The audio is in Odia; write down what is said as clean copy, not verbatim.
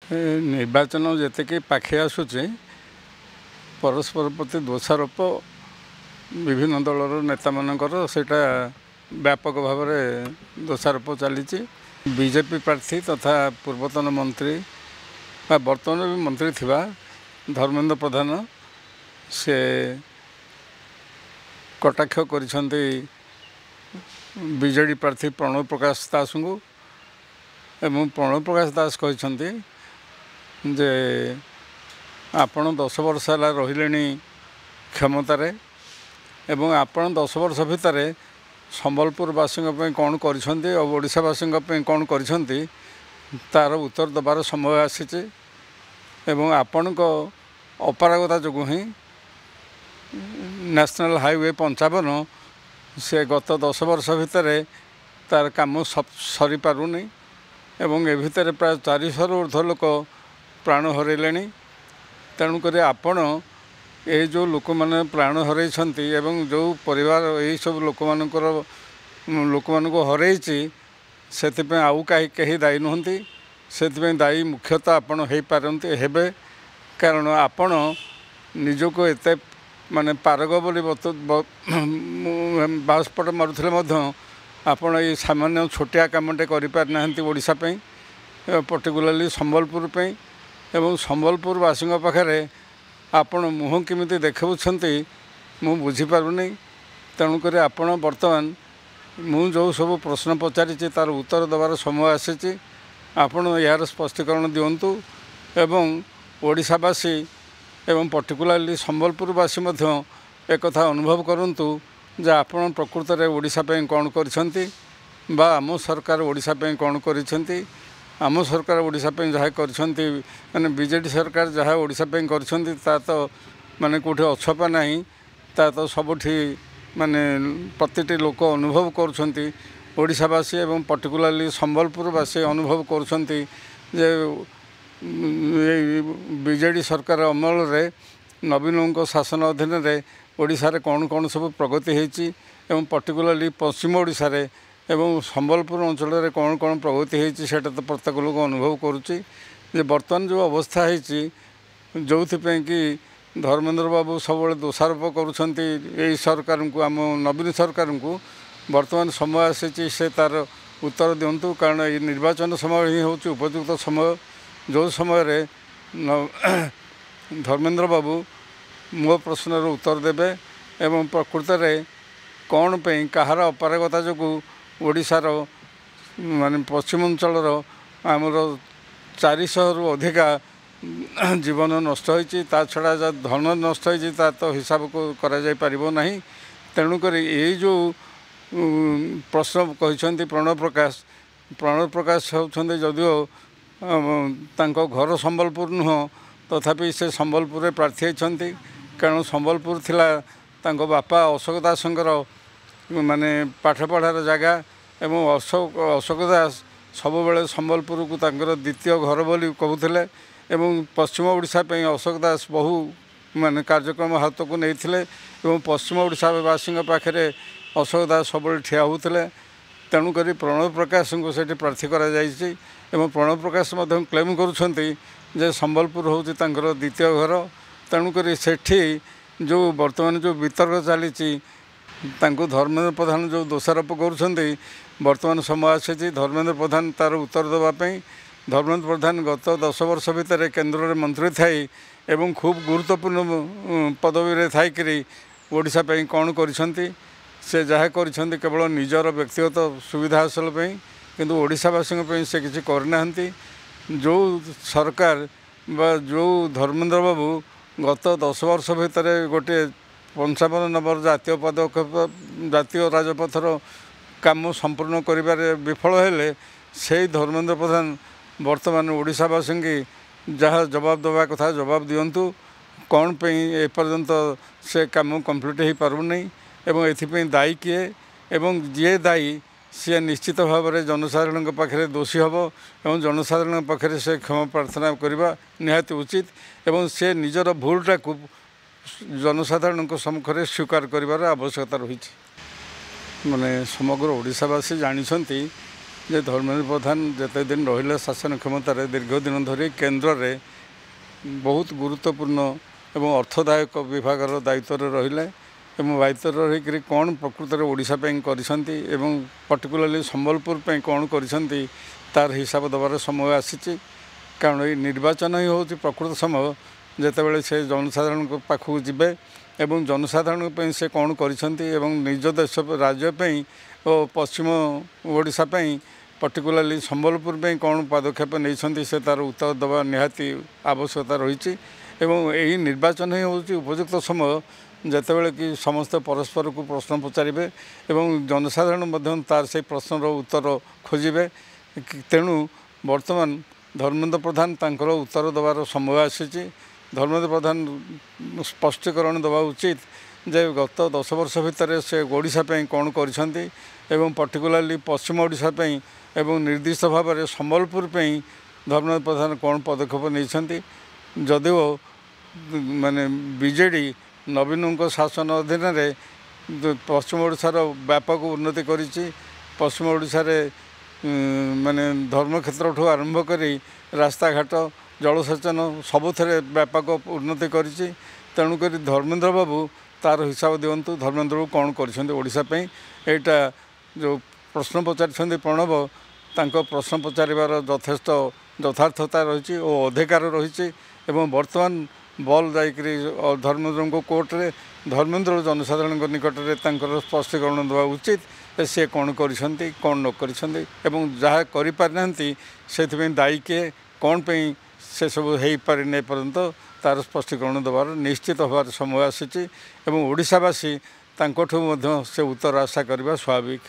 ନିର୍ବାଚନ ଯେତିକି ପାଖେଇ ଆସୁଛି ପରସ୍ପର ପ୍ରତି ଦୋଷାରୋପ ବିଭିନ୍ନ ଦଳର ନେତାମାନଙ୍କର ସେଇଟା ବ୍ୟାପକ ଭାବରେ ଦୋଷାରୋପ ଚାଲିଛି। ବିଜେପି ପ୍ରାର୍ଥୀ ତଥା ପୂର୍ବତନ ମନ୍ତ୍ରୀ ବା ବର୍ତ୍ତମାନ ବି ମନ୍ତ୍ରୀ ଥିବା ଧର୍ମେନ୍ଦ୍ର ପ୍ରଧାନ ସେ କଟାକ୍ଷ କରିଛନ୍ତି ବିଜେଡ଼ି ପ୍ରାର୍ଥୀ ପ୍ରଣବ ପ୍ରକାଶ ଦାସଙ୍କୁ ଏବଂ ପ୍ରଣବ ପ୍ରକାଶ ଦାସ କହିଛନ୍ତି ଯେ ଆପଣ 10 ବର୍ଷ ହେଲା ରହିଲେଣି କ୍ଷମତାରେ ଏବଂ ଆପଣ 10 ବର୍ଷ ଭିତରେ ସମ୍ବଲପୁରବାସୀଙ୍କ ପାଇଁ କ'ଣ କରିଛନ୍ତି ଆଉ ଓଡ଼ିଶାବାସୀଙ୍କ ପାଇଁ କ'ଣ କରିଛନ୍ତି ତା'ର ଉତ୍ତର ଦେବାର ସମୟ ଆସିଛି ଏବଂ ଆପଣଙ୍କ ଅପାରଗତା ଯୋଗୁଁ ହିଁ ନ୍ୟାସନାଲ୍ ହାଇୱେ 55 ସେ ଗତ 10 ବର୍ଷ ଭିତରେ ତା'ର କାମ ସରିପାରୁନି ଏବଂ ଏ ଭିତରେ ପ୍ରାୟ 400ରୁ ଉର୍ଦ୍ଧ୍ୱ ଲୋକ ପ୍ରାଣ ହରାଇଲେଣି। ତେଣୁକରି ଆପଣ ଏ ଯେଉଁ ଲୋକମାନେ ପ୍ରାଣ ହରାଇଛନ୍ତି ଏବଂ ଯେଉଁ ପରିବାର ଏହିସବୁ ଲୋକମାନଙ୍କୁ ହରାଇଛି ସେଥିପାଇଁ ଆଉ କେହି ଦାୟୀ ନୁହନ୍ତି। ସେଥିପାଇଁ ଦାୟୀ ମୁଖ୍ୟତଃ ଆପଣ ହେବେ କାରଣ ଆପଣ ନିଜକୁ ଏତେ ପାରଗ ବୋଲି ବାସ୍ପଟ ମାରୁଥିଲେ ମଧ୍ୟ ଆପଣ ଏଇ ସାମାନ୍ୟ ଛୋଟିଆ କାମଟେ କରିପାରିନାହାନ୍ତି ଓଡ଼ିଶା ପାଇଁ, ପର୍ଟିକୁଲାରଲି ସମ୍ବଲପୁର ପାଇଁ। ଏବଂ ସମ୍ବଲପୁରବାସୀଙ୍କ ପାଖରେ ଆପଣ ମୁହଁ କେମିତି ଦେଖାଉଛନ୍ତି ମୁଁ ବୁଝିପାରୁନି। ତେଣୁକରି ଆପଣ ବର୍ତ୍ତମାନ ମୁଁ ଯେଉଁ ସବୁ ପ୍ରଶ୍ନ ପଚାରିଛି ତା'ର ଉତ୍ତର ଦେବାର ସମୟ ଆସିଛି। ଆପଣ ଏହାର ସ୍ପଷ୍ଟୀକରଣ ଦିଅନ୍ତୁ ଏବଂ ଓଡ଼ିଶାବାସୀ ଏବଂ ପର୍ଟିକୁଲାରଲି ସମ୍ବଲପୁରବାସୀ ମଧ୍ୟ ଏକଥା ଅନୁଭବ କରନ୍ତୁ ଯେ ଆପଣ ପ୍ରକୃତରେ ଓଡ଼ିଶା ପାଇଁ କ'ଣ କରିଛନ୍ତି ବା ଆମ ସରକାର ଓଡ଼ିଶା ପାଇଁ କ'ଣ କରିଛନ୍ତି। ଆମ ସରକାର ଓଡ଼ିଶା ପାଇଁ ଯାହା କରିଛନ୍ତି ବିଜେଡ଼ି ସରକାର ଯାହା ଓଡ଼ିଶା ପାଇଁ କରିଛନ୍ତି ତା ତ କେଉଁଠି ଅଛପା ନାହିଁ, ତା ତ ସବୁଠି ପ୍ରତିଟି ଲୋକ ଅନୁଭବ କରୁଛନ୍ତି। ଓଡ଼ିଶାବାସୀ ଏବଂ ପର୍ଟିକୁଲାରଲି ସମ୍ବଲପୁରବାସୀ ଅନୁଭବ କରୁଛନ୍ତି ଯେ ବିଜେଡ଼ି ସରକାର ଅମଳରେ ନବୀନଙ୍କ ଶାସନ ଅଧୀନରେ ଓଡ଼ିଶାରେ କ'ଣ ସବୁ ପ୍ରଗତି ହେଇଛି ଏବଂ ପର୍ଟିକୁଲାରଲି ପଶ୍ଚିମ ଓଡ଼ିଶାରେ ଏବଂ ସମ୍ବଲପୁର ଅଞ୍ଚଳରେ କ'ଣ ପ୍ରଗତି ହେଇଛି ସେଇଟା ତ ପ୍ରତ୍ୟେକ ଲୋକ ଅନୁଭବ କରୁଛି। ଯେ ବର୍ତ୍ତମାନ ଯେଉଁ ଅବସ୍ଥା ହେଇଛି ଯେଉଁଥିପାଇଁ କି ଧର୍ମେନ୍ଦ୍ର ବାବୁ ସବୁବେଳେ ଦୋଷାରୋପ କରୁଛନ୍ତି ଏଇ ସରକାରଙ୍କୁ, ଆମ ନବୀନ ସରକାରଙ୍କୁ, ବର୍ତ୍ତମାନ ସମୟ ଆସିଛି ସେ ତା'ର ଉତ୍ତର ଦିଅନ୍ତୁ। କାରଣ ଏଇ ନିର୍ବାଚନ ସମୟ ହିଁ ହେଉଛି ଉପଯୁକ୍ତ ସମୟ ଯେଉଁ ସମୟରେ ଧର୍ମେନ୍ଦ୍ର ବାବୁ ମୋ ପ୍ରଶ୍ନର ଉତ୍ତର ଦେବେ ଏବଂ ପ୍ରକୃତରେ କ'ଣ ପାଇଁ କାହାର ଅପାରଗତା ଯୋଗୁଁ ଓଡ଼ିଶାର ପଶ୍ଚିମାଞ୍ଚଳର ଆମର 400ରୁ ଅଧିକା ଜୀବନ ନଷ୍ଟ ହୋଇଛି। ତା ଛଡ଼ା ଯାହା ଧନ ନଷ୍ଟ ହୋଇଛି ତା ତ ହିସାବକୁ କରାଯାଇପାରିବ ନାହିଁ। ତେଣୁକରି ଏଇ ଯେଉଁ ପ୍ରଶ୍ନ କହିଛନ୍ତି ପ୍ରଣବ ପ୍ରକାଶ ହେଉଛନ୍ତି ଯଦିଓ ତାଙ୍କ ଘର ସମ୍ବଲପୁର ନୁହଁ ତଥାପି ସେ ସମ୍ବଲପୁରରେ ପ୍ରାର୍ଥୀ ହେଇଛନ୍ତି। କାରଣ ସମ୍ବଲପୁର ଥିଲା ତାଙ୍କ ବାପା ଅଶୋକ ଦାସଙ୍କର ପାଠ ପଢ଼ାର ଜାଗା ଏବଂ ଅଶୋକ ଦାସ ସବୁବେଳେ ସମ୍ବଲପୁରକୁ ତାଙ୍କର ଦ୍ୱିତୀୟ ଘର ବୋଲି କହୁଥିଲେ ଏବଂ ପଶ୍ଚିମ ଓଡ଼ିଶା ପାଇଁ ଅଶୋକ ଦାସ ବହୁ କାର୍ଯ୍ୟକ୍ରମ ହାତକୁ ନେଇଥିଲେ ଏବଂ ପଶ୍ଚିମ ଓଡ଼ିଶାବାସୀଙ୍କ ପାଖରେ ଅଶୋକ ଦାସ ସବୁବେଳେ ଠିଆ ହେଉଥିଲେ। ତେଣୁକରି ପ୍ରଣବ ପ୍ରକାଶଙ୍କୁ ସେଠି ପ୍ରାର୍ଥୀ କରାଯାଇଛି ଏବଂ ପ୍ରଣବ ପ୍ରକାଶ ମଧ୍ୟ କ୍ଲେମ୍ କରୁଛନ୍ତି ଯେ ସମ୍ବଲପୁର ହେଉଛି ତାଙ୍କର ଦ୍ୱିତୀୟ ଘର। ତେଣୁକରି ସେଠି ଯେଉଁ ବର୍ତ୍ତମାନ ଯେଉଁ ବିତର୍କ ଚାଲିଛି ତାଙ୍କୁ ଧର୍ମେନ୍ଦ୍ର ପ୍ରଧାନ ଯେଉଁ ଦୋଷାରୋପ କରୁଛନ୍ତି ବର୍ତ୍ତମାନ ସମୟ ଆସିଛି ଧର୍ମେନ୍ଦ୍ର ପ୍ରଧାନ ତା'ର ଉତ୍ତର ଦେବା ପାଇଁ। ଧର୍ମେନ୍ଦ୍ର ପ୍ରଧାନ ଗତ 10 ବର୍ଷ ଭିତରେ କେନ୍ଦ୍ରରେ ମନ୍ତ୍ରୀ ଥାଇ ଏବଂ ଖୁବ୍ ଗୁରୁତ୍ୱପୂର୍ଣ୍ଣ ପଦବୀରେ ଥାଇକରି ଓଡ଼ିଶା ପାଇଁ କ'ଣ କରିଛନ୍ତି। ସେ ଯାହା କରିଛନ୍ତି କେବଳ ନିଜର ବ୍ୟକ୍ତିଗତ ସୁବିଧା ହାସଲ ପାଇଁ, କିନ୍ତୁ ଓଡ଼ିଶାବାସୀଙ୍କ ପାଇଁ ସେ କିଛି କରିନାହାନ୍ତି। ଯେଉଁ ସରକାର ବା ଯେଉଁ ଧର୍ମେନ୍ଦ୍ର ବାବୁ ଗତ 10 ବର୍ଷ ଭିତରେ ଗୋଟିଏ 55 ନମ୍ବର ଜାତୀୟ ରାଜପଥର କାମ ସମ୍ପୂର୍ଣ୍ଣ କରିବାରେ ବିଫଳ ହେଲେ ସେଇ ଧର୍ମେନ୍ଦ୍ର ପ୍ରଧାନ ବର୍ତ୍ତମାନ ଓଡ଼ିଶାବାସୀଙ୍କୁ ଯାହା ଜବାବ ଦେବା କଥା ଜବାବ ଦିଅନ୍ତୁ। କ'ଣ ପାଇଁ ଏପର୍ଯ୍ୟନ୍ତ ସେ କାମ କମ୍ପ୍ଲିଟ୍ ହୋଇପାରୁନି ଏବଂ ଏଥିପାଇଁ ଦାୟୀ କିଏ ଏବଂ ଯିଏ ଦାୟୀ ସିଏ ନିଶ୍ଚିତ ଭାବରେ ଜନସାଧାରଣଙ୍କ ପାଖରେ ଦୋଷୀ ହେବ ଏବଂ ଜନସାଧାରଣଙ୍କ ପାଖରେ ସେ କ୍ଷମା ପ୍ରାର୍ଥନା କରିବା ନିହାତି ଉଚିତ ଏବଂ ସେ ନିଜର ଭୁଲଟାକୁ ଜନସାଧାରଣଙ୍କ ସମ୍ମୁଖରେ ସ୍ୱୀକାର କରିବାର ଆବଶ୍ୟକତା ରହିଛି। ସମଗ୍ର ଓଡ଼ିଶାବାସୀ ଜାଣିଛନ୍ତି ଯେ ଧର୍ମେନ୍ଦ୍ର ପ୍ରଧାନ ଯେତେ ଦିନ ରହିଲେ ଶାସନ କ୍ଷମତାରେ ଦୀର୍ଘ ଦିନ ଧରି କେନ୍ଦ୍ରରେ ବହୁତ ଗୁରୁତ୍ୱପୂର୍ଣ୍ଣ ଏବଂ ଅର୍ଥଦାୟକ ବିଭାଗର ଦାୟିତ୍ୱରେ ରହିଲେ ଏବଂ ଦାୟିତ୍ୱରେ ରହିକରି କ'ଣ ପ୍ରକୃତରେ ଓଡ଼ିଶା ପାଇଁ କରିଛନ୍ତି ଏବଂ ପର୍ଟିକୁଲାରଲି ସମ୍ବଲପୁର ପାଇଁ କ'ଣ କରିଛନ୍ତି ତାର ହିସାବ ଦେବାର ସମୟ ଆସିଛି। କାରଣ ଏଇ ନିର୍ବାଚନ ହିଁ ହେଉଛି ପ୍ରକୃତ ସମୟ ଯେତେବେଳେ ସେ ଜନସାଧାରଣଙ୍କ ପାଖକୁ ଯିବେ ଏବଂ ଜନସାଧାରଣଙ୍କ ପାଇଁ ସେ କ'ଣ କରିଛନ୍ତି ଏବଂ ନିଜ ଦେଶ ରାଜ୍ୟ ପାଇଁ ଓ ପଶ୍ଚିମ ଓଡ଼ିଶା ପାଇଁ ପର୍ଟିକୁଲାରଲି ସମ୍ବଲପୁର ପାଇଁ କ'ଣ ପଦକ୍ଷେପ ନେଇଛନ୍ତି ସେ ତା'ର ଉତ୍ତର ଦେବା ନିହାତି ଆବଶ୍ୟକତା ରହିଛି। ଏବଂ ଏହି ନିର୍ବାଚନ ହିଁ ହେଉଛି ଉପଯୁକ୍ତ ସମୟ ଯେତେବେଳେ କି ସମସ୍ତେ ପରସ୍ପରକୁ ପ୍ରଶ୍ନ ପଚାରିବେ ଏବଂ ଜନସାଧାରଣ ମଧ୍ୟ ତାର ସେହି ପ୍ରଶ୍ନର ଉତ୍ତର ଖୋଜିବେ। ତେଣୁ ବର୍ତ୍ତମାନ ଧର୍ମେନ୍ଦ୍ର ପ୍ରଧାନ ତାଙ୍କର ଉତ୍ତର ଦେବାର ସମୟ ଆସିଛି। ଧର୍ମେନ୍ଦ୍ର ପ୍ରଧାନ ସ୍ପଷ୍ଟୀକରଣ ଦେବା ଉଚିତ ଯେ ଗତ 10 ବର୍ଷ ଭିତରେ ସେ ଓଡ଼ିଶା ପାଇଁ କ'ଣ କରିଛନ୍ତି ଏବଂ ପର୍ଟିକୁଲାରଲି ପଶ୍ଚିମ ଓଡ଼ିଶା ପାଇଁ ଏବଂ ନିର୍ଦ୍ଦିଷ୍ଟ ଭାବରେ ସମ୍ବଲପୁର ପାଇଁ ଧର୍ମେନ୍ଦ୍ର ପ୍ରଧାନ କ'ଣ ପଦକ୍ଷେପ ନେଇଛନ୍ତି। ଯଦିଓ ମାନେ ବିଜେଡ଼ି ନବୀନଙ୍କ ଶାସନ ଅଧୀନରେ ପଶ୍ଚିମ ଓଡ଼ିଶାର ବ୍ୟାପକ ଉନ୍ନତି କରିଛି। ପଶ୍ଚିମ ଓଡ଼ିଶାରେ ମାନେ ଧର୍ମକ୍ଷେତ୍ରଠୁ ଆରମ୍ଭ କରି ରାସ୍ତାଘାଟ ଜଳସେଚନ ସବୁଥିରେ ବ୍ୟାପକ ଉନ୍ନତି କରିଛି। ତେଣୁକରି ଧର୍ମେନ୍ଦ୍ର ବାବୁ ତାର ହିସାବ ଦିଅନ୍ତୁ ଧର୍ମେନ୍ଦ୍ର ବାବୁ କ'ଣ କରିଛନ୍ତି ଓଡ଼ିଶା ପାଇଁ। ଏଇଟା ଯେଉଁ ପ୍ରଶ୍ନ ପଚାରିଛନ୍ତି ପ୍ରଣବ ତାଙ୍କ ପ୍ରଶ୍ନ ପଚାରିବାର ଯଥେଷ୍ଟ ଯଥାର୍ଥତା ରହିଛି ଓ ଅଧିକାର ରହିଛି ଏବଂ ବର୍ତ୍ତମାନ ବଲ୍ ଯାଇକରି ଧର୍ମେନ୍ଦ୍ରଙ୍କ କୋର୍ଟରେ ଧର୍ମେନ୍ଦ୍ର ଜନସାଧାରଣଙ୍କ ନିକଟରେ ତାଙ୍କର ସ୍ପଷ୍ଟୀକରଣ ଦେବା ଉଚିତ ଯେ ସେ କ'ଣ କରିଛନ୍ତି କ'ଣ ନ କରିଛନ୍ତି ଏବଂ ଯାହା କରିପାରିନାହାନ୍ତି ସେଥିପାଇଁ ଦାୟୀ କିଏ କ'ଣ ପାଇଁ ସେସବୁ ହୋଇପାରିନି ଏପର୍ଯ୍ୟନ୍ତ ତାର ସ୍ପଷ୍ଟୀକରଣ ଦେବାର ନିଶ୍ଚିତ ହେବାର ସମୟ ଆସିଛି ଏବଂ ଓଡ଼ିଶାବାସୀ ତାଙ୍କଠୁ ମଧ୍ୟ ସେ ଉତ୍ତର ଆଶା କରିବା ସ୍ୱାଭାବିକ।